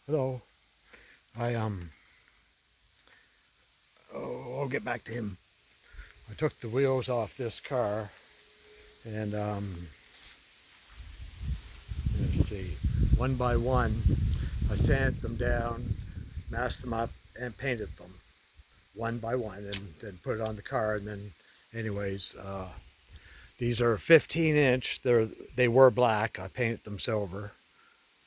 Hello. I I'll get back to him. I took the wheels off this car and let's see, one by one, I sanded them down, masked them up, and painted them one by one, and then put it on the car. And then, anyways, these are 15-inch. They were black. I painted them silver.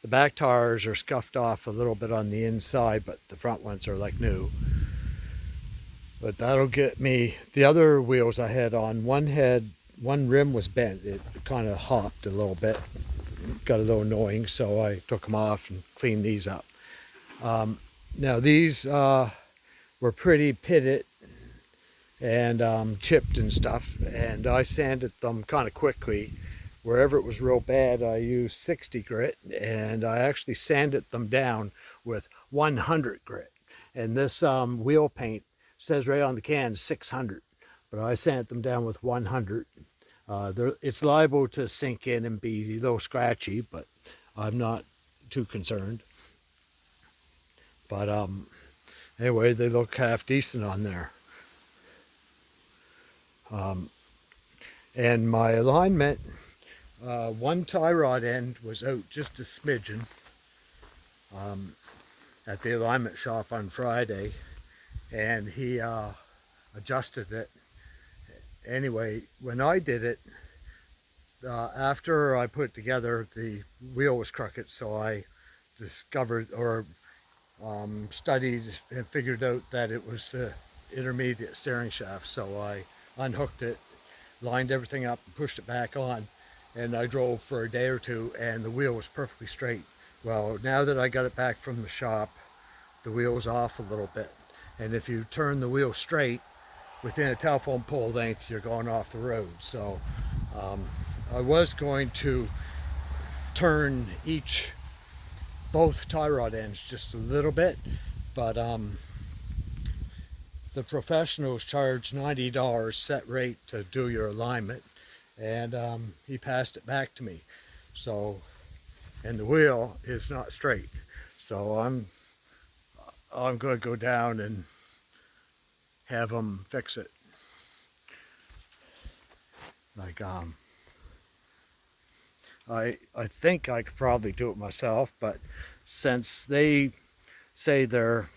The back tires are scuffed off a little bit on the inside, but the front ones are like new. But that'll get me. The other wheels I had on, one rim was bent. It kind of hopped a little bit, got a little annoying, so I took them off and cleaned these up. Now these were pretty pitted and chipped and stuff, and I sanded them kind of quickly. Wherever it was real bad, I used 60 grit, and I actually sanded them down with 100 grit. And this wheel paint says right on the can 600, but I sanded them down with 100. It's liable to sink in and be a little scratchy, but I'm not too concerned. But anyway, they look half decent on there. And my alignment, one tie rod end was out just a smidgen at the alignment shop on Friday, and he adjusted it. Anyway, when I did it, after I put it together, the wheel was crooked, so I discovered or studied and figured out that it was the intermediate steering shaft. So I unhooked it, lined everything up, and pushed it back on, and I drove for a day or two, and the wheel was perfectly straight. Well, now that I got it back from the shop, the wheel was off a little bit, and if you turn the wheel straight within a telephone pole length, you're going off the road. So I was going to turn both tie rod ends just a little bit, but the professionals charge $90 set rate to do your alignment, and he passed it back to me. So, and the wheel is not straight, so I'm going to go down and have him fix it. Like I think I could probably do it myself, but since they say their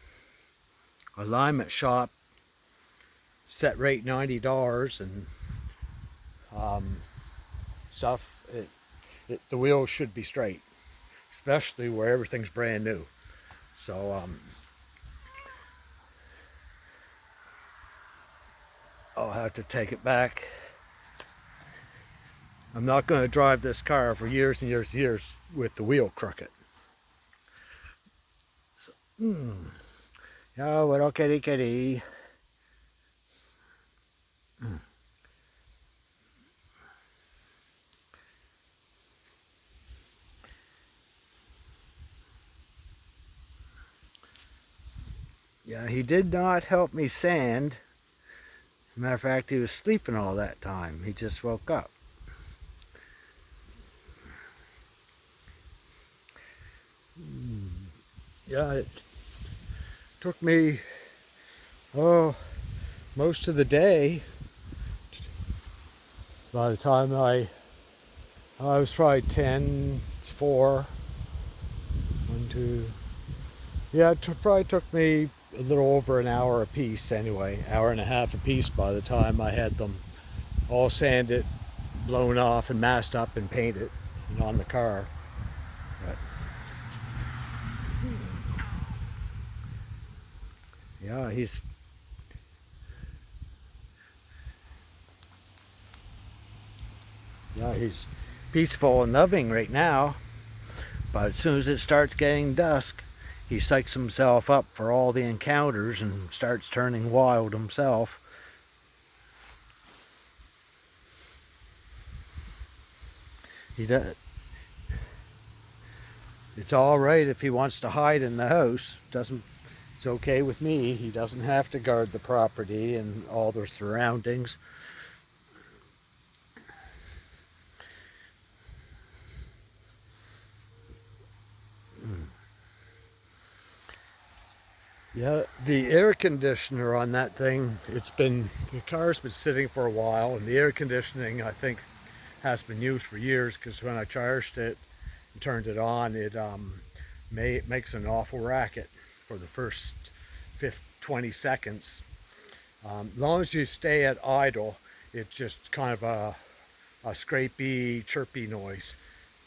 alignment shop set rate $90 and stuff, the wheels should be straight, especially where everything's brand new. So I'll have to take it back. I'm not going to drive this car for years and years and years with the wheel crooked. So, oh, well, kitty, kitty. Yeah, he did not help me sand. Matter of fact, he was sleeping all that time. He just woke up. Yeah, it took me, most of the day. By the time I was probably 10, it's 4, 1, 2. Yeah, it probably took me a little over an hour a piece anyway, hour and a half a piece by the time I had them all sanded, blown off, and masked up and painted on the car. But, yeah, he's peaceful and loving right now, but as soon as it starts getting dusk, he psychs himself up for all the encounters and starts turning wild himself. He does. It's all right if he wants to hide in the house. It's okay with me. He doesn't have to guard the property and all their surroundings. Yeah, the air conditioner on that thing, the car's been sitting for a while, and the air conditioning, I think, has been used for years, because when I charged it and turned it on, it makes an awful racket for the first 20 seconds. As long as you stay at idle, it's just kind of a scrapey, chirpy noise.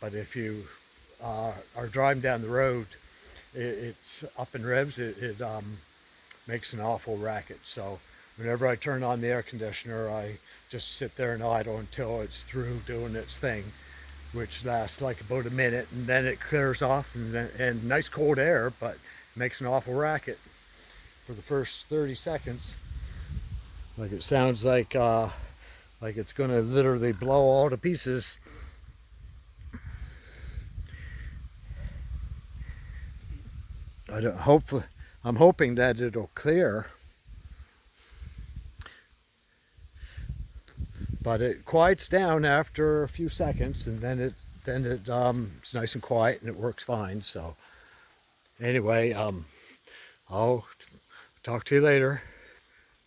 But if you are driving down the road, it's up in revs. It makes an awful racket. So whenever I turn on the air conditioner, I just sit there and idle until it's through doing its thing, which lasts like about a minute, and then it clears off, and nice cold air, but makes an awful racket for the first 30 seconds. Like it sounds like it's going to literally blow all to pieces. Hopefully, I'm hoping that it'll clear, but it quiets down after a few seconds, and it's nice and quiet, and it works fine. So anyway, I'll talk to you later.